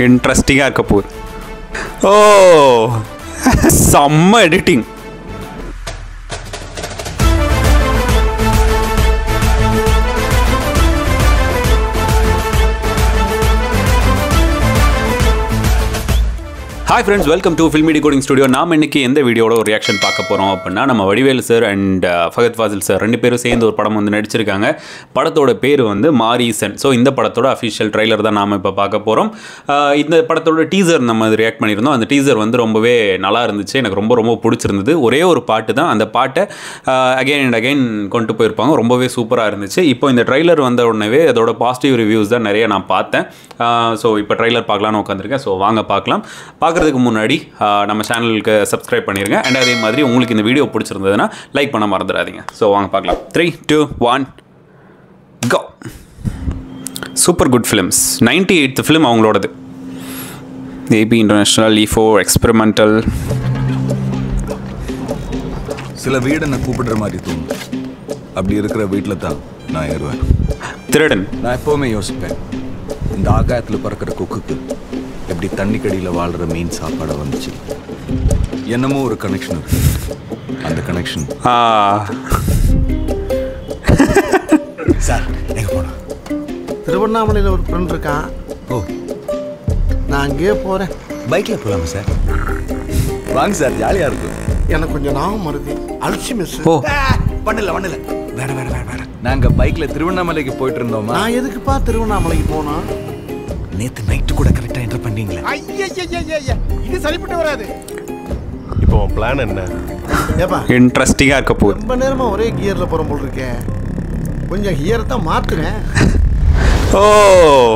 இன்ட்ரெஸ்டிங்காக இருக்க போகுது. ஓ செம்ம editing. Hi friends, welcome to filmi decoding studio. நாம் இன்றைக்கி எந்த வீடியோட ஒரு ரியாக்ஷன் பார்க்க போகிறோம் அப்படின்னா, நம்ம Vadivelu sir and Fahadh Faasil sir ரெண்டு பேரும் சேர்ந்து ஒரு படம் வந்து நடிச்சிருக்காங்க. படத்தோட பேர் வந்து மாரீசன். ஸோ இந்த படத்தோட அஃபிஷியல் ட்ரைலர் தான் நாம் இப்போ பார்க்க போகிறோம். இந்த படத்தோட டீசர் நம்ம ரியாக்ட் பண்ணியிருந்தோம். அந்த டீசர் வந்து ரொம்பவே நல்லா இருந்துச்சு, எனக்கு ரொம்ப ரொம்ப பிடிச்சிருந்தது. ஒரே ஒரு பாட்டு தான், அந்த பாட்டை அகைன் அண்ட் அகைன் கொண்டு போயிருப்பாங்க. ரொம்பவே சூப்பராக இருந்துச்சு. இப்போ இந்த ட்ரைலர் வந்த உடனே அதோட பாசிட்டிவ் ரிவ்யூஸ் தான் நிறைய நான் பார்த்தேன். ஸோ இப்போ ட்ரைலர் பார்க்கலான்னு உட்காந்துருக்கேன். ஸோ வாங்க பார்க்கலாம். பார்க்குறதுக்கு முன்னாடி நம்ம சேனலுக்கு சப்ஸ்கிரைப் பண்ணிடுங்க. அண்ட் அதே மாதிரி உங்களுக்கு இந்த வீடியோ பிடிச்சிருந்ததுன்னா லைக் பண்ண மறந்துடாதீங்க. ஸோ வாங்க பார்க்கலாம். 3, 2, 1 go. Super good films. 98th film அவங்களோடது. ஏபி இன்டர்நேஷ்னல், ஈஃபோ, எக்ஸ்பெரிமெண்டல். சில வீடு என்ன கூப்பிடுற மாதிரி தோணும். அப்படி இருக்கிற வீட்டில் தான் நான் ஏறுவேன். திருடன். நான் எப்போவுமே யோசிப்பேன், இந்த ஆகாயத்தில் பறக்கிற கொக்குக்கு எப்படி தண்ணி கடியில் வாழ்கிற மீன் சாப்பாடை வந்துச்சு. என்னமோ ஒரு கனெக்ஷன் இருக்கு. அந்த கனெக்ஷன் சார் எங்கே போனோம்? திருவண்ணாமலையில் ஒரு ஃப்ரெண்ட் இருக்கான். ஓ, நான் அங்கேயே போகிறேன். பைக்கில் போகலாமா சார்? வாங்க சார், ஜாலியாக இருக்கும். எனக்கு கொஞ்சம் ஞாபகம் வருது. அல்சி மிஸ். ஓ பண்ணல வேற வேற வேற வேற நாங்கள் பைக்கில் திருவண்ணாமலைக்கு போயிட்டு இருந்தோமா. நான் எதுக்குப்பா திருவண்ணாமலைக்கு போனோம்? நேற்று நைட்டு கூட கரெக்டாக என்டர் பண்ணீங்களே. இது சரிப்பட்டு வராது. இப்போ பிளான் என்ன? ஏப்பா இன்ட்ரெஸ்டிங்காக இருக்க போகுது. ரொம்ப நேரமாக ஒரே கியரில் போகிற போல் இருக்கேன். கொஞ்சம் கியரை தான் மாற்றுறேன். ஓ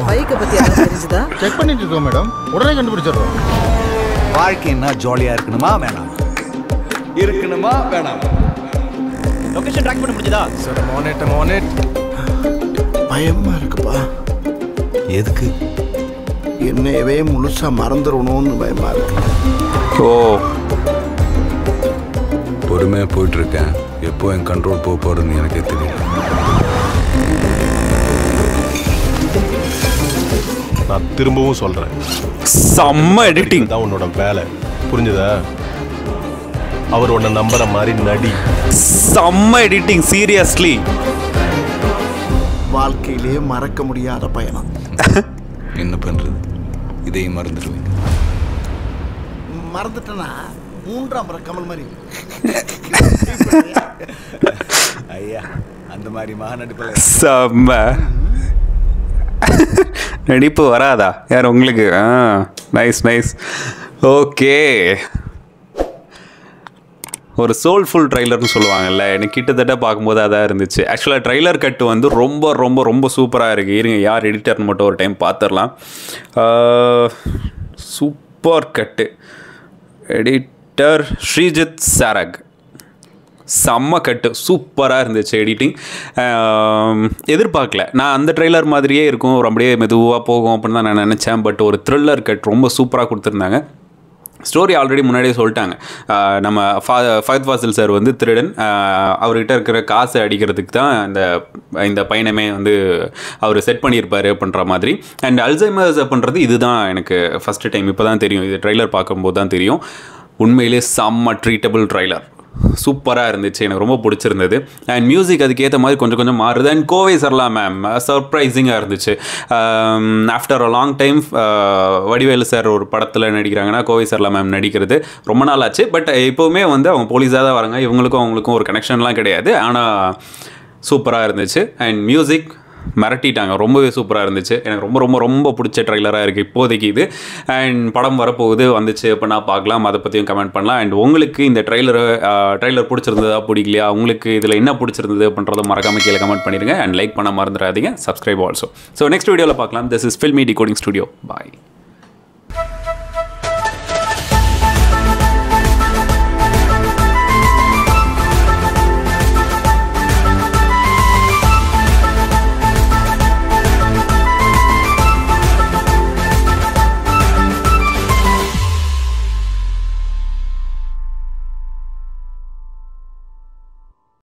பைக்கை பற்றி எல்லாம் தெரிஞ்சுதா? செக் பண்ணிட்டு இருக்கோம் மேடம். உடனே கண்டுபிடிச்சிடுறோம். வாழ்க்கைன்னா ஜாலியாக இருக்கணுமா வேணாம்? இருக்கணுமா வேணாம்? லொகேஷன் ட்ராக் பண்ண முடிஞ்சதா? சார் மோனேட் பயமாக இருக்குப்பா. எதுக்கு? என்னையவே முழுசாக மறந்துடணும்னு பயமாக இருக்கு. ஓ பொறுமையாக போயிட்டுருக்கேன். எப்போ என் கண்ட்ரோல் போக போகிறதுன்னு எனக்கே தெரியல. நான் திரும்பவும் சொல்கிறேன், செம்ம எடிட்டிங் தான் உன்னோட வேலை, புரிஞ்சுதா? அவர் உன்னை நம்புற மாதிரி நடி. செம்ம எடிட்டிங், சீரியஸ்லி. வாழ்க்கையிலே மறக்க முடியாத பயணம். என்ன பண்ணுறது, இதையும் மறந்துடுவேன். மறந்துட்டேன்னா 3ஆம் முறை கமல் மாதிரி. ஐயா, அந்த மாதிரி மகா நடிப்பில் செம்ம நடிப்பு வராதா யார் உங்களுக்கு? நைஸ். ஓகே, ஒரு சோல்ஃபுல் ட்ரைலர்னு சொல்லுவாங்கல்ல, எனக்கு கிட்டத்தட்ட பார்க்கும்போது அதான் இருந்துச்சு. ஆக்சுவலாக ட்ரைலர் கட்டு வந்து ரொம்ப ரொம்ப ரொம்ப சூப்பராக இருக்குது. இருங்க, யார் எடிட்டர்னு மட்டும் ஒரு டைம் பார்த்துடலாம். சூப்பர் கட்டு. எடிட்டர் ஸ்ரீஜித் சாரக். செம்ம கட்டு, சூப்பராக இருந்துச்சு எடிட்டிங். எதிர்பார்க்கல நான் அந்த ட்ரெய்லர் மாதிரியே இருக்கும், ஒரு அப்படியே மெதுவாக போகும் அப்படின்னு தான் நான் நினச்சேன். பட் ஒரு த்ரில்லர் கட் ரொம்ப சூப்பராக கொடுத்துருந்தாங்க. ஸ்டோரி ஆல்ரெடி முன்னாடியே சொல்லிட்டாங்க. நம்ம ஃபகத் ஃபாசில் சார் வந்து திருடன். அவர்கிட்ட இருக்கிற காசை அடிக்கிறதுக்கு தான் இந்த பையனமே வந்து அவர் செட் பண்ணியிருப்பார் அப்படின்ற மாதிரி. அண்ட் அல்சைமர்ஸ் பண்ணுறது இதுதான் எனக்கு ஃபஸ்ட்டு டைம் இப்போ தான் தெரியும். இது ட்ரைலர் பார்க்கும்போது தான் தெரியும். உண்மையிலே செம்ம ட்ரீட்டபிள் ட்ரைலர், சூப்பராக இருந்துச்சு, எனக்கு ரொம்ப பிடிச்சிருந்தது. அண்ட் மியூசிக் அதுக்கேற்ற மாதிரி கொஞ்சம் கொஞ்சம் மாறுது. அண்ட் கோவை சரளா மேம் சர்ப்ரைசிங்காக இருந்துச்சு. After a long time Vadivelu sir ஒரு படத்தில் நடிக்கிறாங்கன்னா கோவை சரளா மேம் நடிக்கிறது ரொம்ப நாள் ஆச்சு. பட் எப்போவுமே வந்து அவங்க போலீஸாக தான் வராங்க. அவங்களுக்கும் ஒரு கனெக்ஷன்லாம் கிடையாது. ஆனால் சூப்பராக இருந்துச்சு. அண்ட் மியூசிக் மிரட்டிட்டாங்க, ரொம்பவே சூப்பராக இருந்துச்சு. எனக்கு ரொம்ப ரொம்ப ரொம்ப பிடிச்ச ட்ரைலராக இருக்குது இப்போதைக்கு இது. அண்ட் படம் வரப்போகுது, வந்துச்சு அப்படின்னா பார்க்கலாம், அதை பற்றியும் கமெண்ட் பண்ணலாம். அண்ட் உங்களுக்கு இந்த ட்ரைலர் பிடிச்சிருந்ததா பிடிக்கலையா, உங்களுக்கு இதில் என்ன பிடிச்சிருந்தது அப்படின்றத மறக்காமல் கீழே கமெண்ட் பண்ணிடுங்க. அண்ட் லைக் பண்ண மறந்துடாதீங்க, சப்ஸ்கிரைப் ஆல்சோ. ஸோ நெக்ஸ்ட் வீடியோவில் பார்க்கலாம். This is filmi decoding studio. Bye.